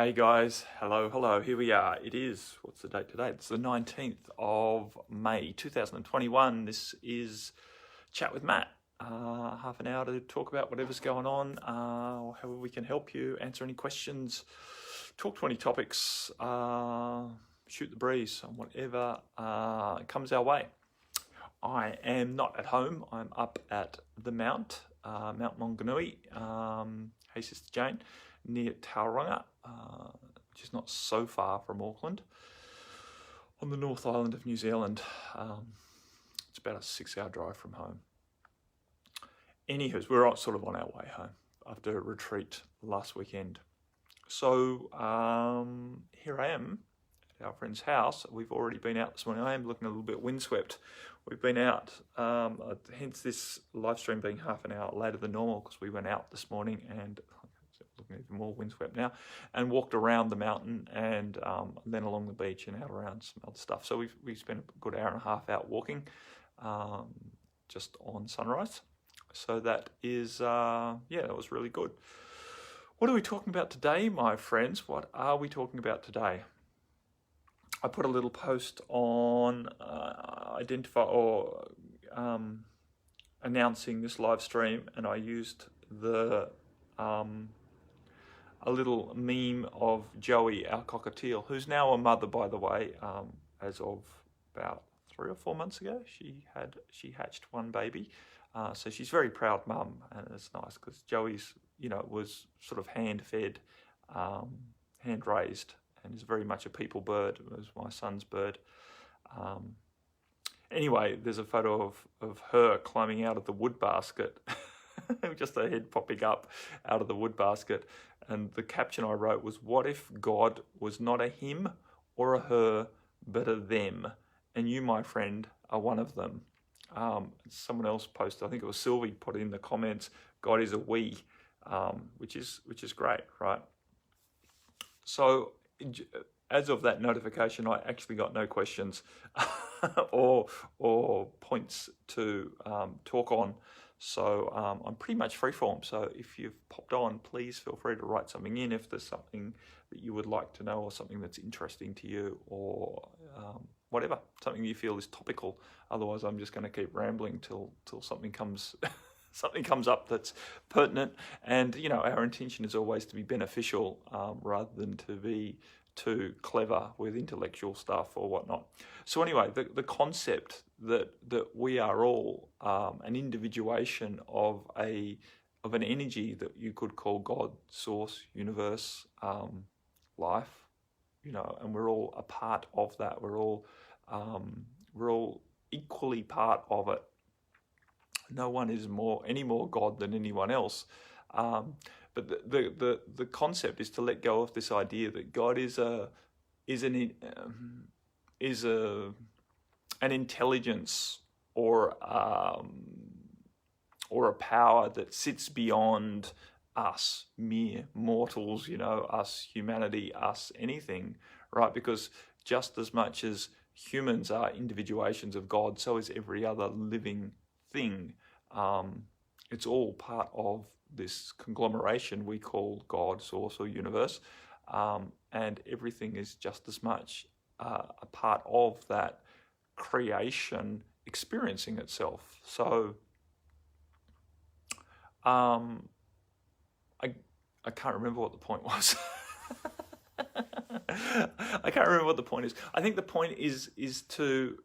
Hey guys, hello, here we are. It is, what's the date today? It's the 19th of May 2021. This is Chat with Matt. Half an hour to talk about whatever's going on, or how we can help you, answer any questions, talk to any topics, shoot the breeze on whatever comes our way. I am not at home. I'm up at the Mount Maunganui. Hey Sister Jane, near Tauranga, which is not so far from Auckland, on the North Island of New Zealand. It's about a 6-hour drive from home. Anywho, we're sort of on our way home after a retreat last weekend. So here I am at our friend's house. We've already been out this morning. I am looking a little bit windswept. We've been out, hence this live stream being half an hour later than normal, because we went out this morning and looking even more windswept now, and walked around the mountain and then along the beach and out around some other stuff. So we've spent a good hour and a half out walking, just on sunrise. So that is, that was really good. What are we talking about today, my friends? What are we talking about today? I put a little post on announcing this live stream, and I used a little meme of Joey, our cockatiel, who's now a mother, by the way. As of about 3 or 4 months ago, she hatched one baby. So she's a very proud mum, and it's nice because Joey's, was sort of hand-fed, hand-raised, and is very much a people bird. It was my son's bird. Anyway, there's a photo of her climbing out of the wood basket, just her head popping up out of the wood basket. And the caption I wrote was, "What if God was not a him or a her, but a them? And you, my friend, are one of them." Someone else posted, I think it was Sylvie, put in the comments, "God is a we," which is great, right? So as of that notification, I actually got no questions or points to talk on. So I'm pretty much freeform. So if you've popped on, please feel free to write something in if there's something that you would like to know, or something that's interesting to you, or whatever, something you feel is topical. Otherwise, I'm just going to keep rambling till something comes something comes up that's pertinent. And our intention is always to be beneficial, rather than to be too clever with intellectual stuff or whatnot. So anyway, the concept that we are all an individuation of an energy that you could call God, source, universe, life, and we're all a part of that. We're all equally part of it. No one is any more God than anyone else. But the concept is to let go of this idea that God is an intelligence or a power that sits beyond us mere mortals, us humanity, us anything, right? Because just as much as humans are individuations of God, so is every other living thing. It's all part of this conglomeration we call God, source, or universe, and everything is just as much a part of that creation experiencing itself. So I can't remember what the point was. I can't remember what the point is. I think the point is to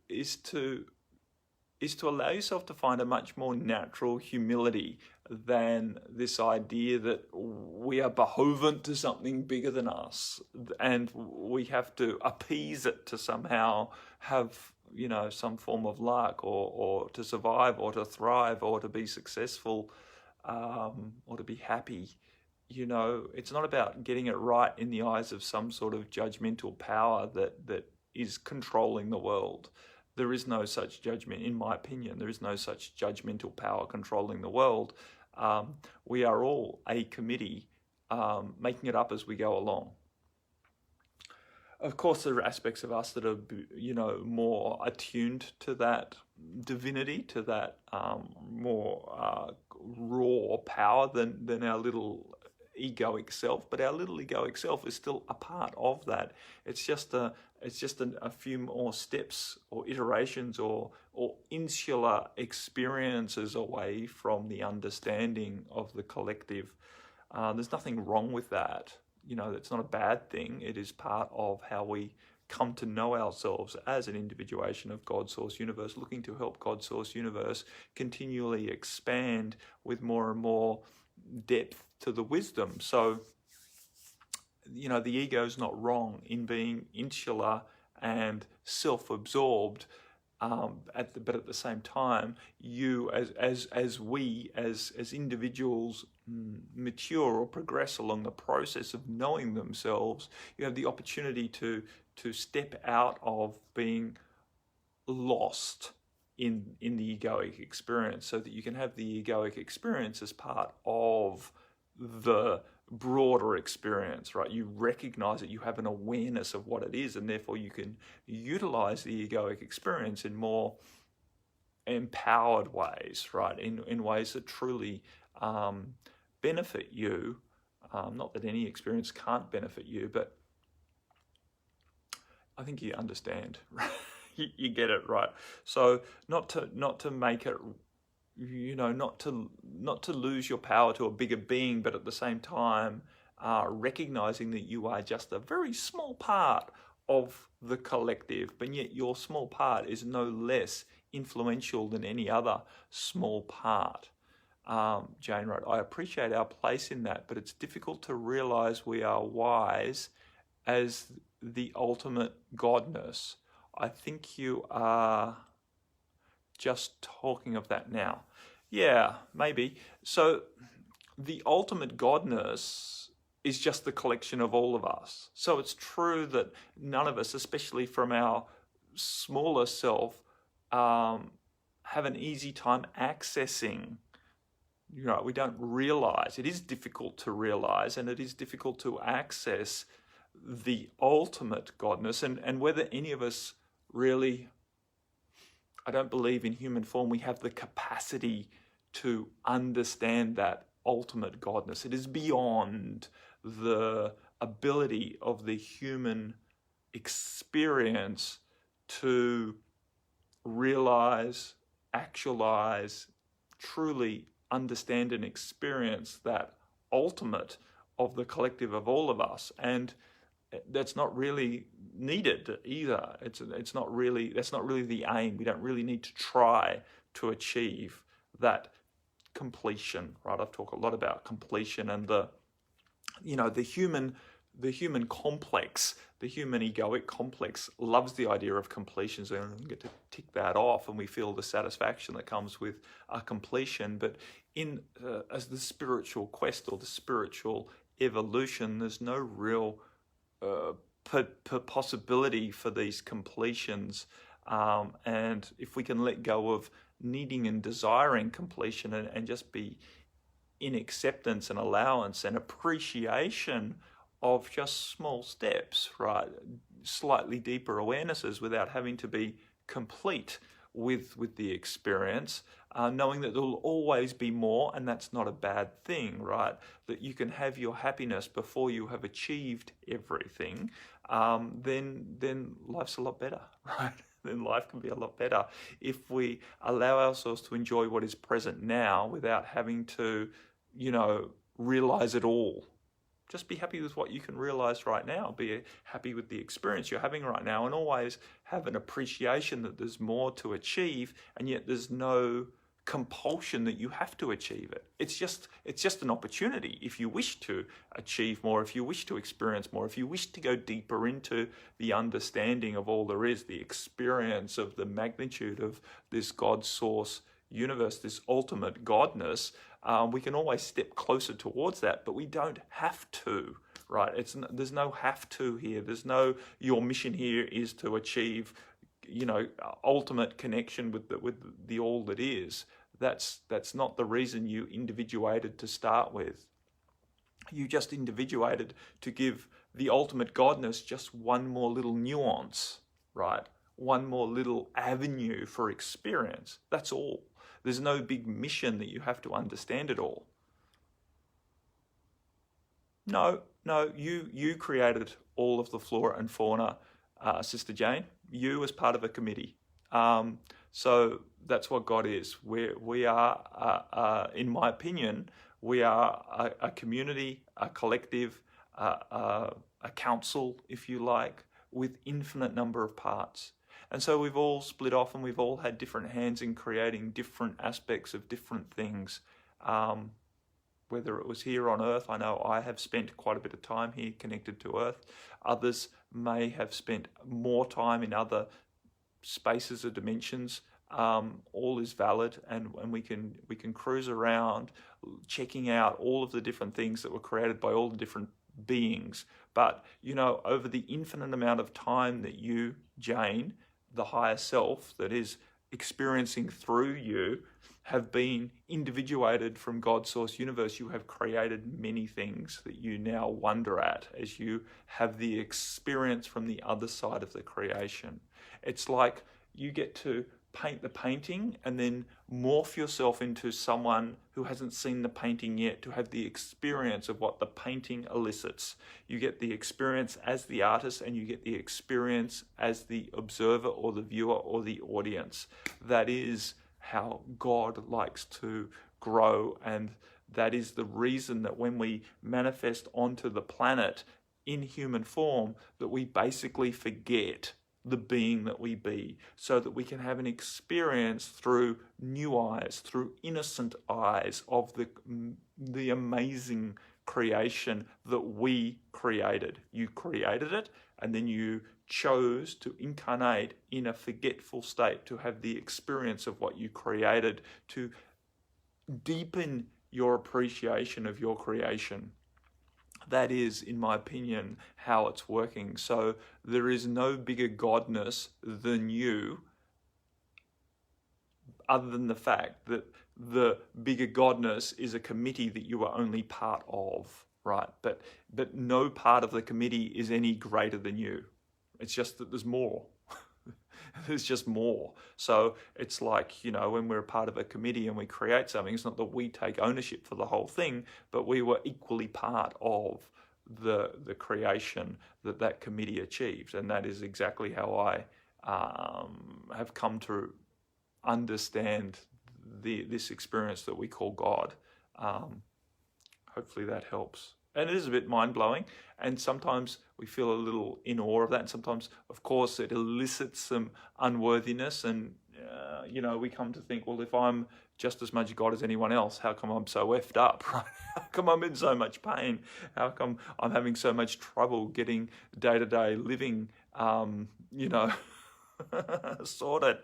allow yourself to find a much more natural humility than this idea that we are beholden to something bigger than us, and we have to appease it to somehow have, some form of luck, or to survive, or to thrive, or to be successful, or to be happy. It's not about getting it right in the eyes of some sort of judgmental power that is controlling the world. There is no such judgment, in my opinion. There is no such judgmental power controlling the world. We are all a committee, making it up as we go along. Of course, there are aspects of us that are, more attuned to that divinity, to that more raw power than our little egoic self, but our little egoic self is still a part of that. It's just a few more steps or iterations or insular experiences away from the understanding of the collective. There's nothing wrong with that. It's not a bad thing. It is part of how we come to know ourselves as an individuation of God Source Universe, looking to help God Source Universe continually expand with more and more depth to the wisdom. So, the ego is not wrong in being insular and self-absorbed, but at the same time, you as we as individuals mature or progress along the process of knowing themselves, you have the opportunity to step out of being lost in the egoic experience, so that you can have the egoic experience as part of the broader experience, right? You recognize it, you have an awareness of what it is, and therefore you can utilize the egoic experience in more empowered ways, right? In ways that truly benefit you. Not that any experience can't benefit you, but I think you understand, right? You get it, right? So not to make it, not to lose your power to a bigger being, but at the same time, recognizing that you are just a very small part of the collective, but yet your small part is no less influential than any other small part. Jane wrote, I appreciate our place in that, but it's difficult to realize we are wise as the ultimate godness. I think you are just talking of that now. Yeah, maybe. So the ultimate godness is just the collection of all of us. So it's true that none of us, especially from our smaller self, have an easy time accessing. We don't realize. It is difficult to realize, and it is difficult to access the ultimate godness. And whether any of us really, I don't believe in human form we have the capacity to understand that ultimate godness. It is beyond the ability of the human experience to realize, actualize, truly understand and experience that ultimate of the collective of all of us. And that's not really needed either. That's not really the aim. We don't really need to try to achieve that completion, right? I've talked a lot about completion and the human complex, the human egoic complex loves the idea of completion. So we get to tick that off, and we feel the satisfaction that comes with a completion. But as the spiritual quest or the spiritual evolution, there's no real possibility for these completions, and if we can let go of needing and desiring completion and just be in acceptance and allowance and appreciation of just small steps, right? Slightly deeper awarenesses without having to be complete with the experience, knowing that there will always be more, and that's not a bad thing, right? That you can have your happiness before you have achieved everything, then life's a lot better, right? Then life can be a lot better if we allow ourselves to enjoy what is present now without having to, realize it all. Just be happy with what you can realize right now. Be happy with the experience you're having right now, and always have an appreciation that there's more to achieve, and yet there's no compulsion that you have to achieve it. It's just an opportunity. If you wish to achieve more, if you wish to experience more, if you wish to go deeper into the understanding of all there is, the experience of the magnitude of this God source universe, this ultimate godness, we can always step closer towards that, but we don't have to, right? There's no have to here. There's no, your mission here is to achieve, ultimate connection with the all that is. That's not the reason you individuated to start with. You just individuated to give the ultimate godness just one more little nuance, right? One more little avenue for experience. That's all. There's no big mission that you have to understand it all. No, no, you created all of the flora and fauna, Sister Jane. You as part of a committee. Um, so that's what God is. We are, in my opinion, we are a community, a collective, a council, if you like, with infinite number of parts. And so we've all split off and we've all had different hands in creating different aspects of different things. Um, whether it was here on Earth, I know I have spent quite a bit of time here connected to Earth. Others may have spent more time in other spaces or dimensions. All is valid, and we can cruise around, checking out all of the different things that were created by all the different beings. But over the infinite amount of time that you, Jane, the higher self that is experiencing through you, have been individuated from God's source universe, you have created many things that you now wonder at as you have the experience from the other side of the creation. It's like you get to paint the painting and then morph yourself into someone who hasn't seen the painting yet to have the experience of what the painting elicits. You get the experience as the artist and you get the experience as the observer or the viewer or the audience. That is how God likes to grow, and that is the reason that when we manifest onto the planet in human form, that we basically forget the being that we be, so that we can have an experience through new eyes, through innocent eyes of the amazing creation that we created. You created it, and then you chose to incarnate in a forgetful state to have the experience of what you created, to deepen your appreciation of your creation. That is, in my opinion, how it's working. So there is no bigger godness than you, other than the fact that the bigger godness is a committee that you are only part of, right? But no part of the committee is any greater than you. It's just that there's more. There's just more. So it's like, when we're a part of a committee and we create something, it's not that we take ownership for the whole thing, but we were equally part of the creation that committee achieved. And that is exactly how I have come to understand this experience that we call God. Hopefully that helps. And it is a bit mind-blowing, and sometimes we feel a little in awe of that, and sometimes, of course, it elicits some unworthiness, and, we come to think, well, if I'm just as much God as anyone else, how come I'm so effed up, right? How come I'm in so much pain? How come I'm having so much trouble getting day-to-day living, sorted?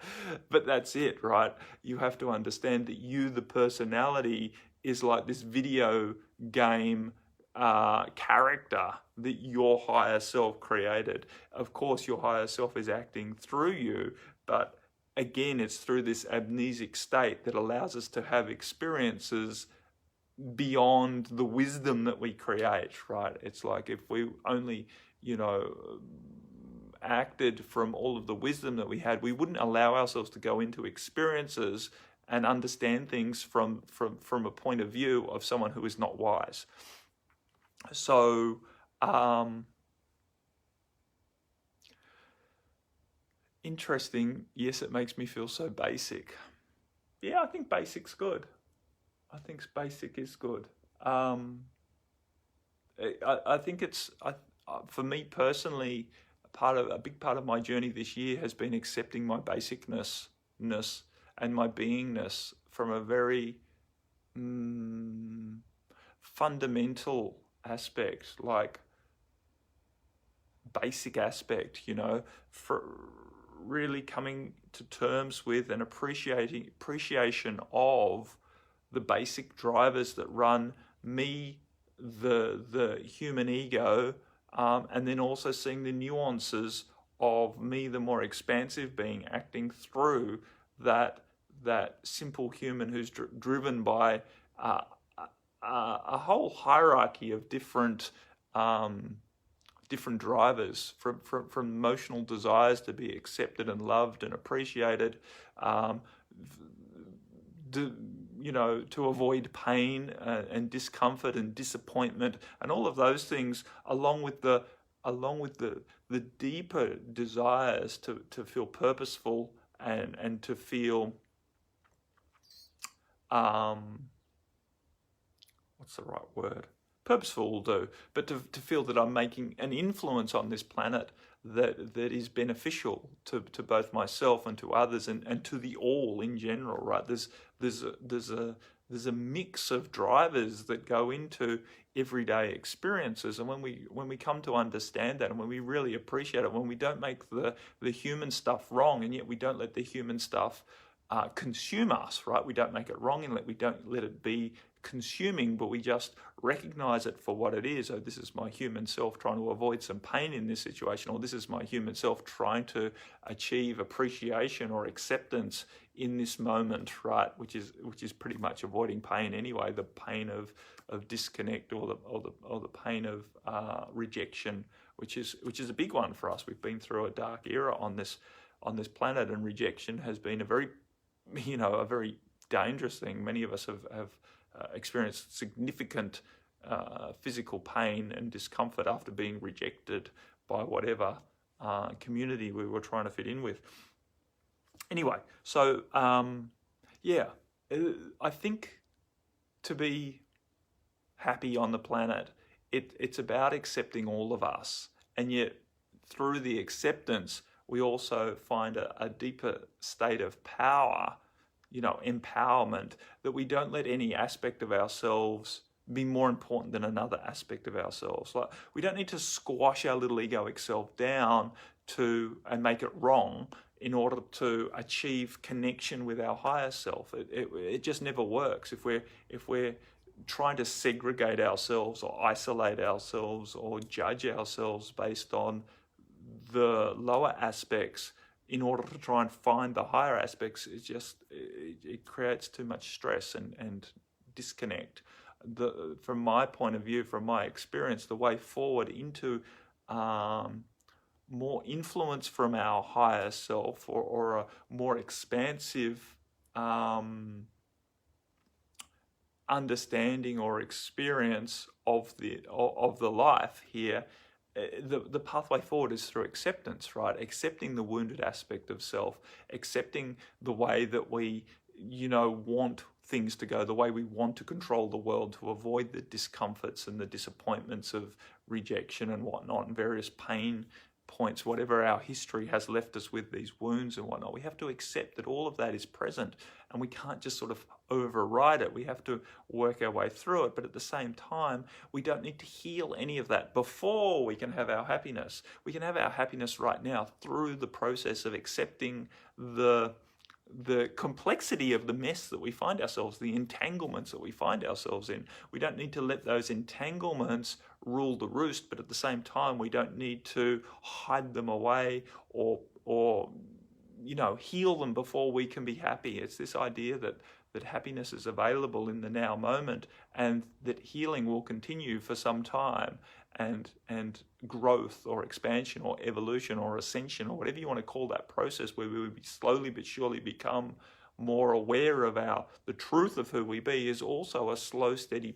But that's it, right? You have to understand that you, the personality, is like this video game character that your higher self created. Of course, your higher self is acting through you, but again, it's through this amnesic state that allows us to have experiences beyond the wisdom that we create, right? It's like if we only, acted from all of the wisdom that we had, we wouldn't allow ourselves to go into experiences and understand things from a point of view of someone who is not wise. So, interesting. Yes, it makes me feel so basic. Yeah, I think basic's good. I think basic is good. I think it's, for me personally, a big part of my journey this year has been accepting my basicness and my beingness from a very fundamental aspect, like basic aspect, for really coming to terms with and appreciation of the basic drivers that run me, the human ego, and then also seeing the nuances of me, the more expansive being, acting through that simple human who's driven by a whole hierarchy of different drivers, from emotional desires to be accepted and loved and appreciated, to avoid pain and discomfort and disappointment and all of those things, along with the deeper desires to feel purposeful and to feel what's the right word? Purposeful will do, but to feel that I'm making an influence on this planet that is beneficial to both myself and to others and to the all in general, right? There's a mix of drivers that go into everyday experiences, and when we come to understand that, and when we really appreciate it, when we don't make the human stuff wrong, and yet we don't let the human stuff consume us, right? We don't make it wrong, and we don't let it be consuming, but we just recognize it for what it is. Oh, this is my human self trying to avoid some pain in this situation, or this is my human self trying to achieve appreciation or acceptance in this moment, right? Which is pretty much avoiding pain anyway, the pain of disconnect or the pain of rejection, which is a big one for us. We've been through a dark era on this planet, and rejection has been a very dangerous thing. Many of us have experienced significant physical pain and discomfort after being rejected by whatever community we were trying to fit in with. Anyway, so I think to be happy on the planet, it's about accepting all of us, and yet through the acceptance we also find a deeper state of power, empowerment, that we don't let any aspect of ourselves be more important than another aspect of ourselves. Like, we don't need to squash our little egoic self down and make it wrong in order to achieve connection with our higher self. It just never works. If we're trying to segregate ourselves or isolate ourselves or judge ourselves based on the lower aspects in order to try and find the higher aspects, it creates too much stress and disconnect. From my point of view, from my experience, the way forward into more influence from our higher self or a more expansive understanding or experience of the life here, the pathway forward is through acceptance, right? Accepting the wounded aspect of self, accepting the way that we, want things to go, the way we want to control the world to avoid the discomforts and the disappointments of rejection and whatnot, and various pain points, whatever our history has left us with, these wounds and whatnot. We have to accept that all of that is present, and we can't just sort of override it. We have to work our way through it, but at the same time, we don't need to heal any of that before we can have our happiness. We can have our happiness right now through the process of accepting the complexity of the mess that we find ourselves, the entanglements that we find ourselves in. We don't need to let those entanglements rule the roost, but at the same time, we don't need to hide them away or heal them before we can be happy. It's this idea that happiness is available in the now moment, and that healing will continue for some time, and growth or expansion or evolution or ascension or whatever you want to call that process, where we would slowly but surely become more aware of the truth of who we be, is also a slow, steady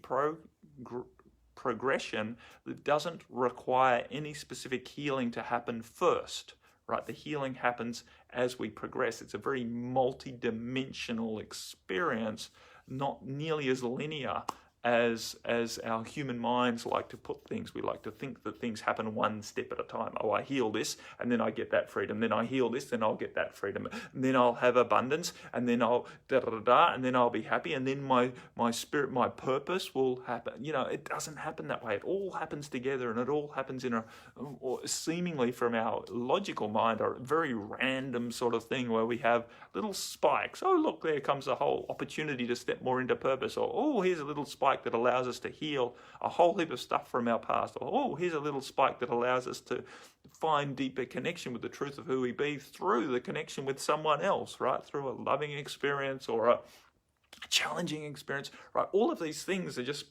progression that doesn't require any specific healing to happen first, right? The healing happens as we progress. It's a very multi-dimensional experience, not nearly as linear as our human minds like to put things. We like to think that things happen one step at a time. Oh, I heal this, and then I get that freedom. Then I heal this, then I'll get that freedom. And then I'll have abundance, and then I'll and then I'll be happy, and then my spirit, my purpose will happen. It doesn't happen that way. It all happens together, and it all happens in or seemingly from our logical mind, a very random sort of thing where we have little spikes. Oh, look, there comes a whole opportunity to step more into purpose. Or, oh, here's a little spike that allows us to heal a whole heap of stuff from our past. Or, oh, here's a little spike that allows us to find deeper connection with the truth of who we be through the connection with someone else, right? Through a loving experience or a challenging experience, right? All of these things are just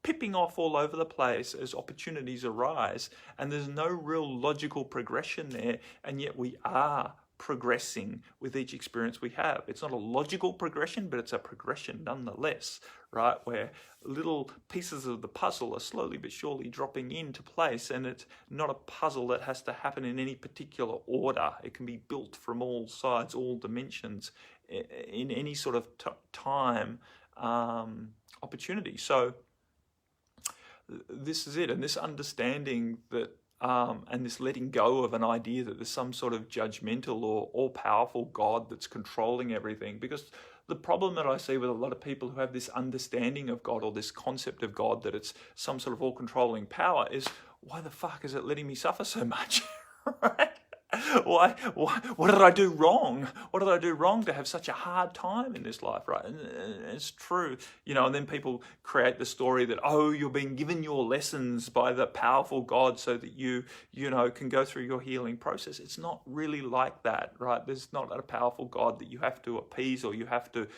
pipping off all over the place as opportunities arise, and there's no real logical progression there, and yet we are progressing with each experience we have. It's not a logical progression, but it's a progression nonetheless, right? Where little pieces of the puzzle are slowly but surely dropping into place, and it's not a puzzle that has to happen in any particular order. It can be built from all sides, all dimensions, in any sort of time opportunity. So this is it, and this understanding that and this letting go of an idea that there's some sort of judgmental or all-powerful God that's controlling everything. Because the problem that I see with a lot of people who have this understanding of God, or this concept of God, that it's some sort of all-controlling power, is, why the fuck is it letting me suffer so much? Right? Why? What did I do wrong? What did I do wrong to have such a hard time in this life, right? And it's true, and then people create the story that, oh, you're being given your lessons by the powerful God so that you can go through your healing process. It's not really like that, right? There's not a powerful God that you have to appease, or you have to,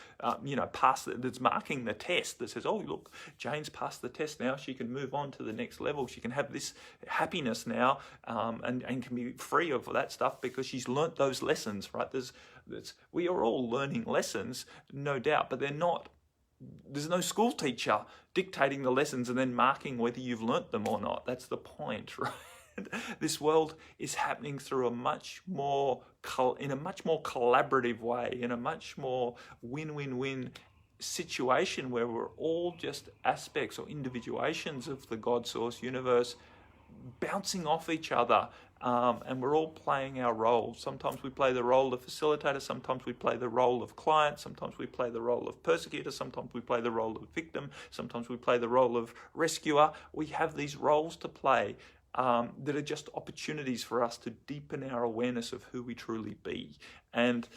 pass, that's marking the test, that says, oh, look, Jane's passed the test now, she can move on to the next level. She can have this happiness now, and can be free of that stuff because she's learnt those lessons, right? We are all learning lessons, no doubt, but there's no school teacher dictating the lessons and then marking whether you've learnt them or not. That's the point, right? This world is happening through in a much more collaborative way, in a much more win-win-win situation, where we're all just aspects or individuations of the God source universe, bouncing off each other, and we're all playing our role. Sometimes we play the role of facilitator, sometimes we play the role of client, sometimes we play the role of persecutor, sometimes we play the role of victim, sometimes we play the role of rescuer. We have these roles to play that are just opportunities for us to deepen our awareness of who we truly be. And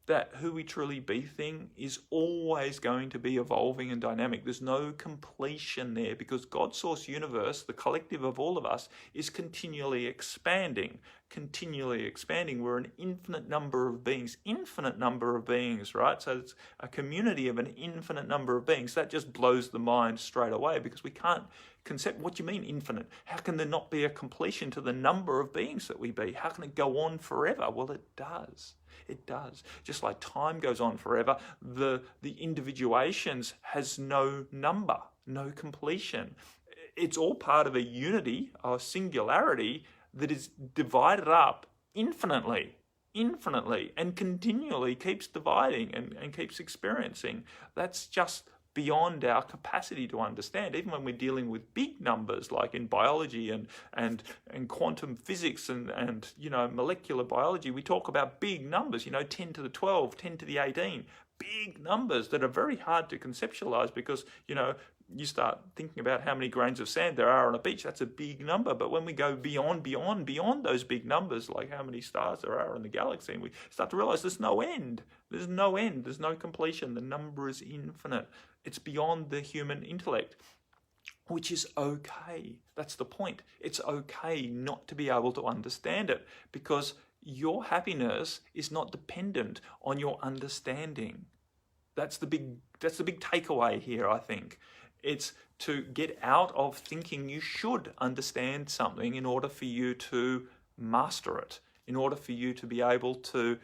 that who we truly be thing is always going to be evolving and dynamic. There's no completion there, because God Source Universe, the collective of all of us, is continually expanding. We're an infinite number of beings, right? So it's a community of an infinite number of beings. That just blows the mind straight away, because we can't concept, what do you mean infinite? How can there not be a completion to the number of beings that we be? How can it go on forever? Well, it does. It does. Just like time goes on forever, the individuations has no number, no completion. It's all part of a unity, a singularity that is divided up infinitely, and continually keeps dividing and keeps experiencing. That's just beyond our capacity to understand. Even when we're dealing with big numbers, like in biology and quantum physics and molecular biology, we talk about big numbers, 10 to the 12, 10 to the 18, big numbers that are very hard to conceptualize, because you start thinking about how many grains of sand there are on a beach. That's a big number. But when we go beyond those big numbers, like how many stars there are in the galaxy, and we start to realize there's no end. There's no completion. The number is infinite. It's beyond the human intellect, which is okay. That's the point. It's okay not to be able to understand it, because your happiness is not dependent on your understanding. That's the big takeaway here, I think. It's to get out of thinking you should understand something in order for you to master it, in order for you to be able to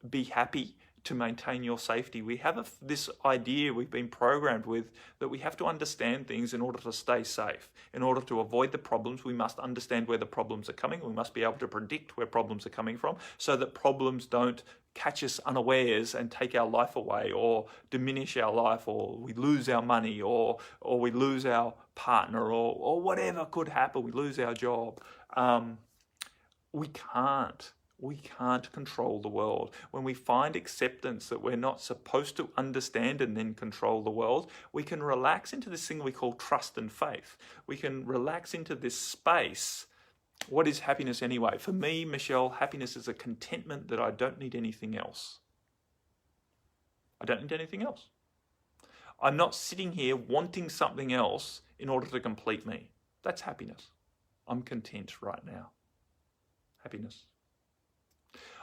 be happy, to maintain your safety. We have this idea we've been programmed with, that we have to understand things in order to stay safe. In order to avoid the problems, we must understand where the problems are coming. We must be able to predict where problems are coming from, so that problems don't catch us unawares and take our life away, or diminish our life, or we lose our money, or we lose our partner, or whatever could happen. We lose our job. We can't control the world. When we find acceptance that we're not supposed to understand and then control the world, we can relax into this thing we call trust and faith. We can relax into this space. What is happiness anyway? For me, Michelle, happiness is a contentment that I don't need anything else. I don't need anything else. I'm not sitting here wanting something else in order to complete me. That's happiness. I'm content right now. Happiness.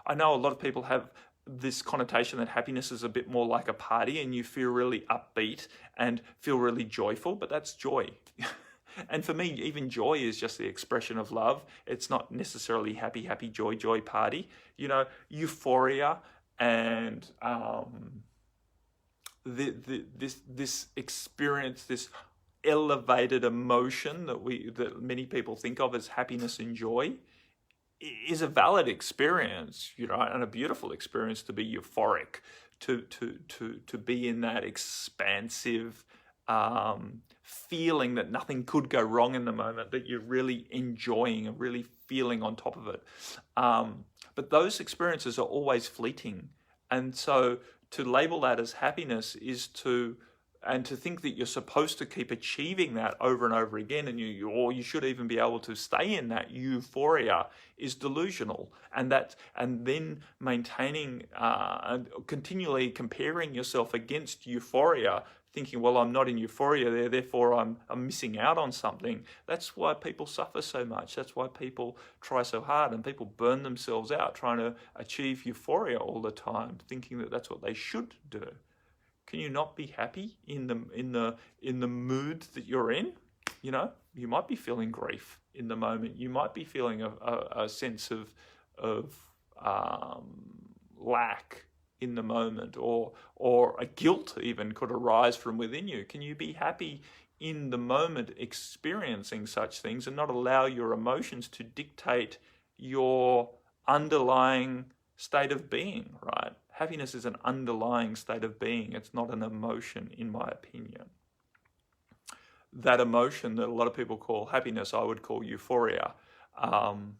I know a lot of people have this connotation that happiness is a bit more like a party, and you feel really upbeat and feel really joyful, but that's joy. And for me, even joy is just the expression of love. It's not necessarily happy, happy, joy, joy party. You know, euphoria and this experience, this elevated emotion that many people think of as happiness and joy, is a valid experience, you know, and a beautiful experience to be euphoric, to be in that expansive feeling that nothing could go wrong in the moment, that you're really enjoying and really feeling on top of it. But those experiences are always fleeting. And so to label that as happiness is to think that you're supposed to keep achieving that over and over again, and you should even be able to stay in that euphoria, is delusional. And then maintaining and continually comparing yourself against euphoria, thinking, well, I'm not in euphoria there, therefore I'm missing out on something. That's why people suffer so much. That's why people try so hard, and people burn themselves out trying to achieve euphoria all the time, thinking that that's what they should do. Can you not be happy in the mood that you're in? You know, you might be feeling grief in the moment. You might be feeling a sense of lack in the moment, or a guilt even could arise from within you. Can you be happy in the moment experiencing such things and not allow your emotions to dictate your underlying state of being, right? Happiness is an underlying state of being. It's not an emotion, in my opinion. That emotion that a lot of people call happiness, I would call euphoria. And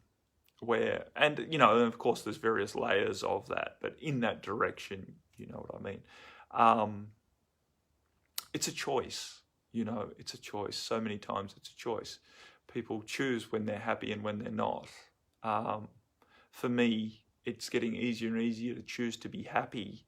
of course there's various layers of that, but in that direction, you know what I mean. It's a choice, it's a choice. So many times it's a choice. People choose when they're happy and when they're not. For me, it's getting easier and easier to choose to be happy,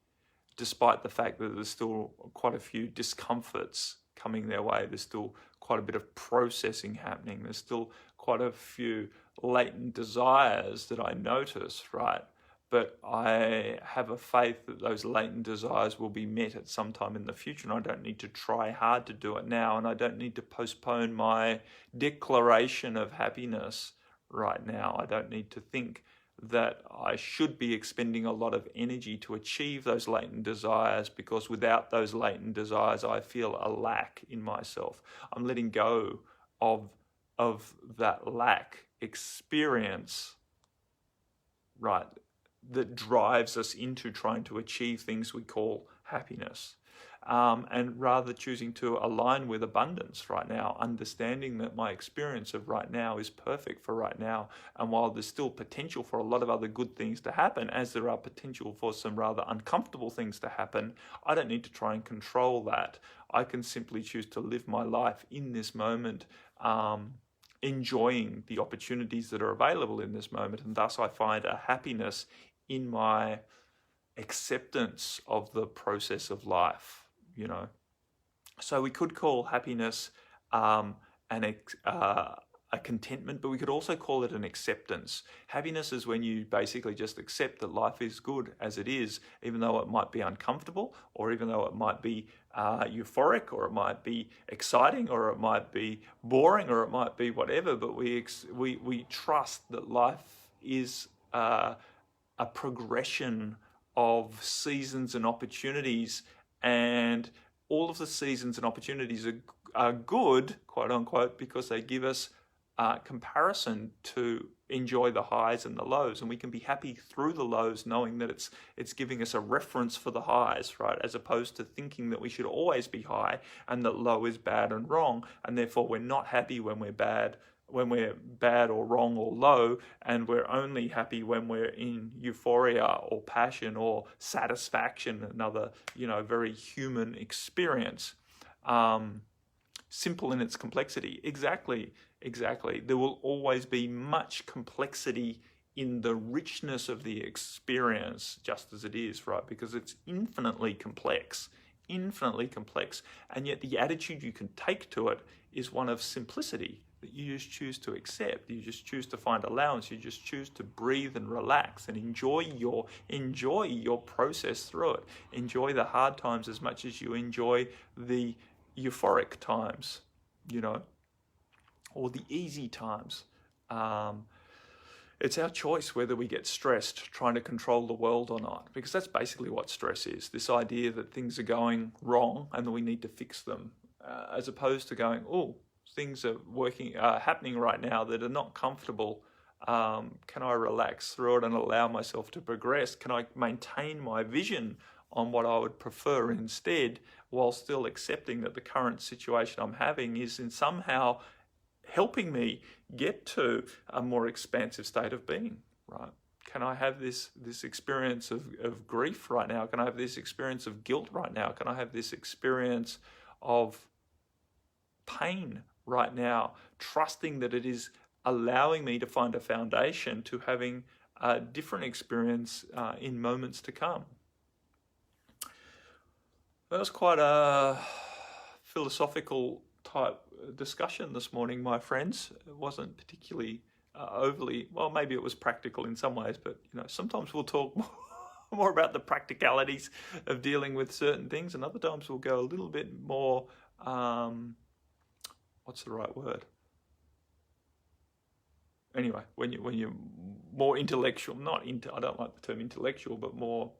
despite the fact that there's still quite a few discomforts coming their way. There's still quite a bit of processing happening. There's still quite a few latent desires that I notice, right? But I have a faith that those latent desires will be met at some time in the future, and I don't need to try hard to do it now, and I don't need to postpone my declaration of happiness right now. I don't need to think that I should be expending a lot of energy to achieve those latent desires, because without those latent desires, I feel a lack in myself. I'm letting go of that lack experience, right, that drives us into trying to achieve things we call happiness. And rather choosing to align with abundance right now, understanding that my experience of right now is perfect for right now. And while there's still potential for a lot of other good things to happen, as there are potential for some rather uncomfortable things to happen, I don't need to try and control that. I can simply choose to live my life in this moment, enjoying the opportunities that are available in this moment. And thus I find a happiness in my acceptance of the process of life. So we could call happiness a contentment, but we could also call it an acceptance. Happiness is when you basically just accept that life is good as it is, even though it might be uncomfortable, or even though it might be euphoric, or it might be exciting, or it might be boring, or it might be whatever. But we trust that life is a progression of seasons and opportunities. And all of the seasons and opportunities are good, quote unquote, because they give us comparison to enjoy the highs and the lows. And we can be happy through the lows, knowing that it's giving us a reference for the highs, right? As opposed to thinking that we should always be high and that low is bad and wrong. And therefore we're not happy when we're bad or wrong or low, and we're only happy when we're in euphoria or passion or satisfaction, another, very human experience. Simple in its complexity. Exactly. There will always be much complexity in the richness of the experience, just as it is, right? Because it's infinitely complex, and yet the attitude you can take to it is one of simplicity, that you just choose to accept. You just choose to find allowance. You just choose to breathe and relax and enjoy your process through it. Enjoy the hard times as much as you enjoy the euphoric times, or the easy times. It's our choice whether we get stressed trying to control the world or not, because that's basically what stress is, this idea that things are going wrong and that we need to fix them, as opposed to going, oh, things are happening right now that are not comfortable. Can I relax through it and allow myself to progress? Can I maintain my vision on what I would prefer instead, while still accepting that the current situation I'm having is in somehow helping me get to a more expansive state of being, right? Can I have this experience of grief right now? Can I have this experience of guilt right now? Can I have this experience of pain right now, trusting that it is allowing me to find a foundation to having a different experience in moments to come? That was quite a philosophical type discussion this morning, my friends. It wasn't particularly overly, well, maybe it was practical in some ways, but sometimes we'll talk more about the practicalities of dealing with certain things, and other times we'll go a little bit more, what's the right word? Anyway, when you're more intellectual, I don't like the term intellectual, but more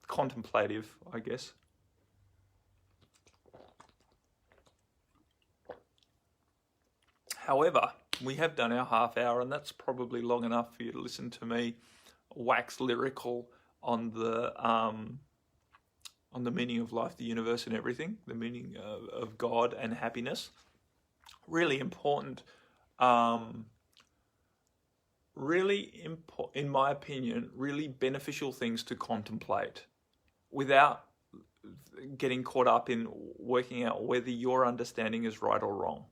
contemplative, I guess. However, we have done our half hour, and that's probably long enough for you to listen to me wax lyrical on the meaning of life, the universe, and everything, the meaning of God and happiness. Really important, in my opinion, really beneficial things to contemplate without getting caught up in working out whether your understanding is right or wrong.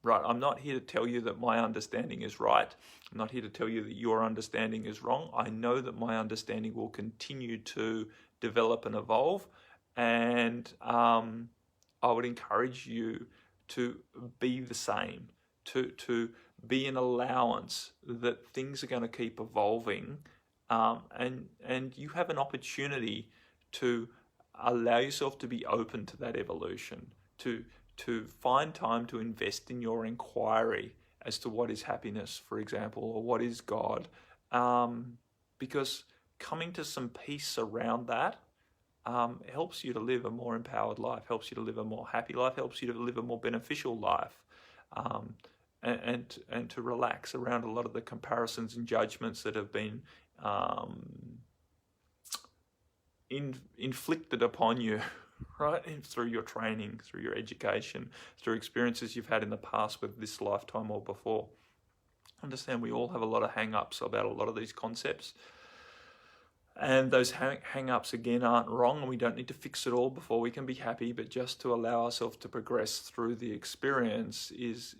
Right, I'm not here to tell you that my understanding is right. I'm not here to tell you that your understanding is wrong. I know that my understanding will continue to develop and evolve, and I would encourage you to be the same, to be an allowance that things are going to keep evolving, and you have an opportunity to allow yourself to be open to that evolution, to find time to invest in your inquiry as to what is happiness, for example, or what is God, because coming to some peace around that helps you to live a more empowered life, helps you to live a more happy life, helps you to live a more beneficial life, and to relax around a lot of the comparisons and judgments that have been inflicted upon you, right? Through your training, through your education, through experiences you've had in the past with this lifetime or before. Understand we all have a lot of hang-ups about a lot of these concepts. And those hang-ups, again, aren't wrong, and we don't need to fix it all before we can be happy, but just to allow ourselves to progress through the experience is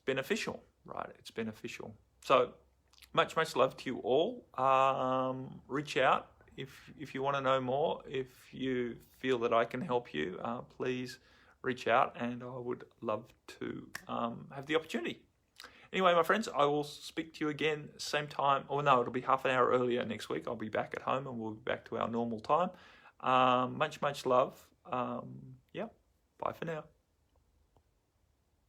beneficial, right? It's beneficial. So much love to you all. Reach out. If you want to know more, if you feel that I can help you, please reach out, and I would love to have the opportunity. Anyway, my friends, I will speak to you again same time. Or no, it'll be half an hour earlier next week. I'll be back at home, and we'll be back to our normal time. Much love. Bye for now.